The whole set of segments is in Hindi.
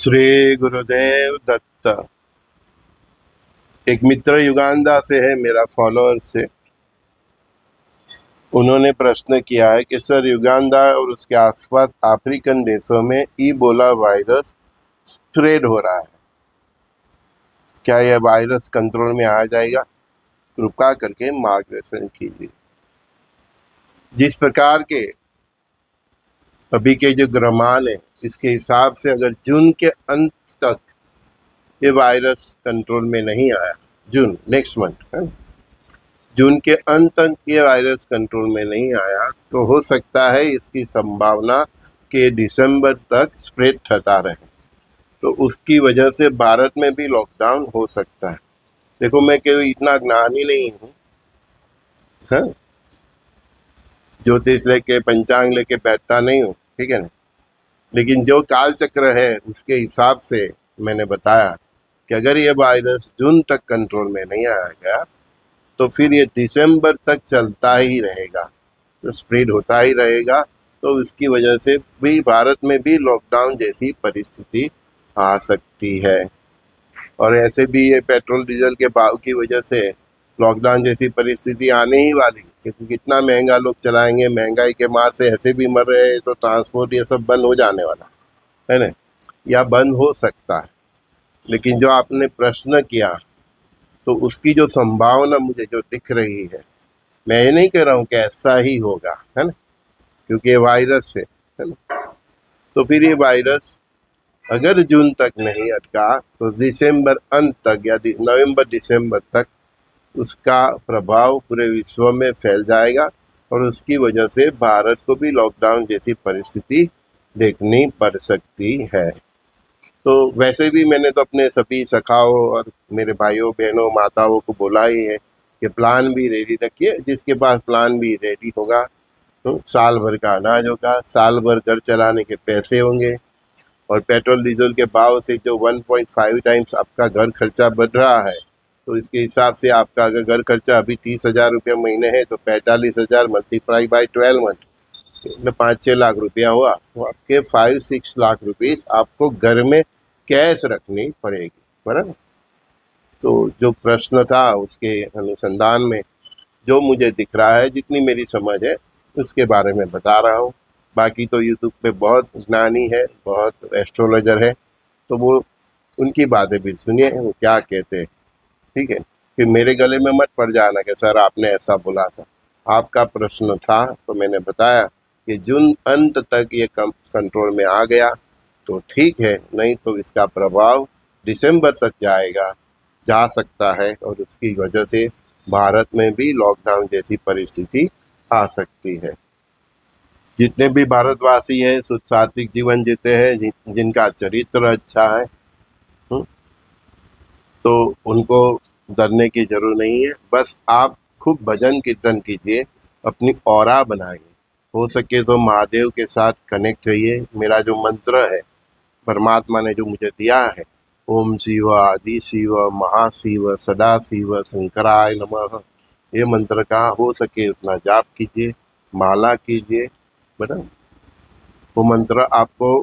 श्री गुरुदेव दत्त। एक मित्र युगांडा से है, मेरा फॉलोअर से। उन्होंने प्रश्न किया है कि सर, युगांडा और उसके आसपास अफ्रीकन देशों में इबोला वायरस स्प्रेड हो रहा है, क्या यह वायरस कंट्रोल में आ जाएगा? कृपा करके मार्गदर्शन कीजिए। जिस प्रकार के अभी के जो ग्रहमान है, इसके हिसाब से अगर जून के अंत तक ये वायरस कंट्रोल में नहीं आया, जून नेक्स्ट मंथ है, जून के अंत तक ये वायरस कंट्रोल में नहीं आया, तो हो सकता है इसकी संभावना कि दिसंबर तक स्प्रेड होता रहे, तो उसकी वजह से भारत में भी लॉकडाउन हो सकता है। देखो, मैं कोई इतना ज्ञानी नहीं हूँ, हाँ, ज्योतिष लेके पंचांग लेके बैठता नहीं हूँ, ठीक है ना। लेकिन जो काल चक्र है उसके हिसाब से मैंने बताया कि अगर ये वायरस जून तक कंट्रोल में नहीं आएगा तो फिर ये दिसंबर तक चलता ही रहेगा, तो स्प्रेड होता ही रहेगा। तो उसकी वजह से भी भारत में भी लॉकडाउन जैसी परिस्थिति आ सकती है। और ऐसे भी ये पेट्रोल डीजल के भाव की वजह से लॉकडाउन जैसी परिस्थिति आने ही वाली, क्योंकि कितना महंगा लोग चलाएंगे, महंगाई के मार से ऐसे भी मर रहे हैं, तो ट्रांसपोर्ट ये सब बंद हो जाने वाला है ना, या बंद हो सकता है। लेकिन जो आपने प्रश्न किया, तो उसकी जो संभावना मुझे जो दिख रही है, मैं ये नहीं कह रहा हूँ कि ऐसा ही होगा, है ना, क्योंकि ये वायरस है ना। तो फिर ये वायरस अगर जून तक नहीं अटका तो दिसंबर अंत तक या नवंबर दिसंबर तक उसका प्रभाव पूरे विश्व में फैल जाएगा, और उसकी वजह से भारत को भी लॉकडाउन जैसी परिस्थिति देखनी पड़ सकती है। तो वैसे भी मैंने तो अपने सभी सखाओं और मेरे भाइयों बहनों माताओं को बोला ही है कि प्लान भी रेडी रखिए। जिसके पास प्लान भी रेडी होगा तो साल भर का अनाज होगा, साल भर घर चलाने के पैसे होंगे, और पेट्रोल डीजल के भाव से जो 1.5 टाइम्स आपका घर खर्चा बढ़ रहा है, तो इसके हिसाब से आपका अगर घर खर्चा अभी 30,000 रुपये महीने है, तो 45,000 मल्टीप्लाई बाई 12 मंथ, 5-6 लाख रुपया हुआ, तो आपके 5-6 लाख रुपीस आपको घर में कैश रखनी पड़ेगी, बराबर। तो जो प्रश्न था उसके अनुसंधान में जो मुझे दिख रहा है, जितनी मेरी समझ है उसके बारे में बता रहा हूँ। बाकी तो यूट्यूब पे बहुत ज्ञानी है, बहुत एस्ट्रोलॉजर है, तो वो उनकी बातें भी सुनिए, वो क्या कहते हैं, ठीक है। फिर मेरे गले में मत पड़ जाना कि सर आपने ऐसा बोला था। आपका प्रश्न था तो मैंने बताया कि जून अंत तक ये कंट्रोल में आ गया तो ठीक है, नहीं तो इसका प्रभाव दिसंबर तक जा सकता है, और उसकी वजह से भारत में भी लॉकडाउन जैसी परिस्थिति आ सकती है। जितने भी भारतवासी हैं सुख सात्विक जीवन जीते हैं, जिनका चरित्र अच्छा है, तो उनको डरने की जरूरत नहीं है। बस आप खूब भजन कीर्तन कीजिए, अपनी ऑरा बनाइए, हो सके तो महादेव के साथ कनेक्ट रहिए। मेरा जो मंत्र है परमात्मा ने जो मुझे दिया है, ओम शिव आदि शिव महाशिव सदा शिव शंकराय नमः, ये मंत्र का हो सके उतना जाप कीजिए, माला कीजिए, बता। वो मंत्र आपको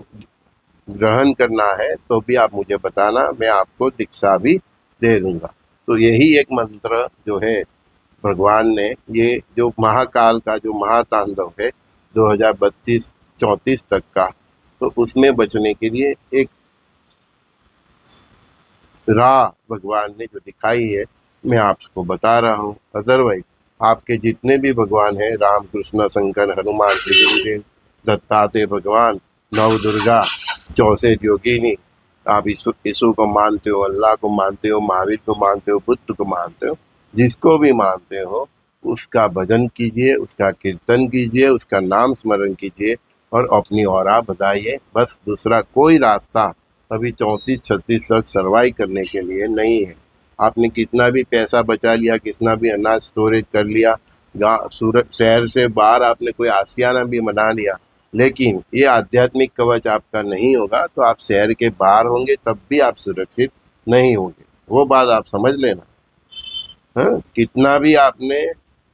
ग्रहण करना है तो भी आप मुझे बताना, मैं आपको दीक्षा भी दे दूंगा। तो यही एक मंत्र जो है भगवान ने, ये जो महाकाल का जो महातांडव है 2032-34 तक का, तो उसमें बचने के लिए एक राह भगवान ने जो दिखाई है, मैं आपको बता रहा हूँ। अदरवाइज आपके जितने भी भगवान हैं, राम कृष्ण शंकर हनुमान श्री गुरुदेव दत्तात्रेय भगवान, नव दुर्गा, 64 योगिनी, आप यीशु को मानते हो, अल्लाह को मानते हो, महावीर को मानते हो, बुद्ध को मानते हो, जिसको भी मानते हो उसका भजन कीजिए, उसका कीर्तन कीजिए, उसका नाम स्मरण कीजिए और अपनी ऑरा बताइए। बस दूसरा कोई रास्ता अभी 34-36 तक सर्वाइव करने के लिए नहीं है। आपने कितना भी पैसा बचा लिया, कितना भी अनाज स्टोरेज कर लिया, गाँव सूरत शहर से बाहर आपने कोई आशियाना भी बना लिया, लेकिन ये आध्यात्मिक कवच आपका नहीं होगा तो आप शहर के बाहर होंगे तब भी आप सुरक्षित नहीं होंगे। वो बात आप समझ लेना। हाँ, कितना भी आपने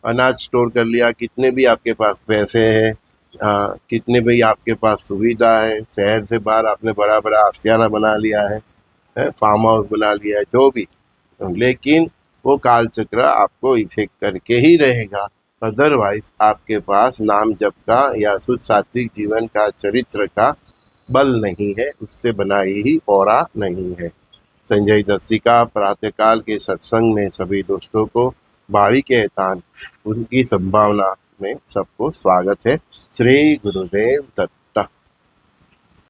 अनाज स्टोर कर लिया, कितने भी आपके पास पैसे हैं, कितने भाई आपके पास सुविधा है, शहर से बाहर आपने बड़ा बड़ा आशियाना बना लिया है, फार्म हाउस बना लिया है, जो भी, लेकिन वो काल चक्र आपको इफेक्ट करके ही रहेगा। अदरवाइज आपके पास नाम जप का या सुख सात्विक जीवन का चरित्र का बल नहीं है, उससे बनाई ही औरा नहीं है। संजय दत्सिका प्रातःकाल के सत्संग में सभी दोस्तों को भावी के एहसान उसकी संभावना में सबको स्वागत है। श्री गुरुदेव दत्त।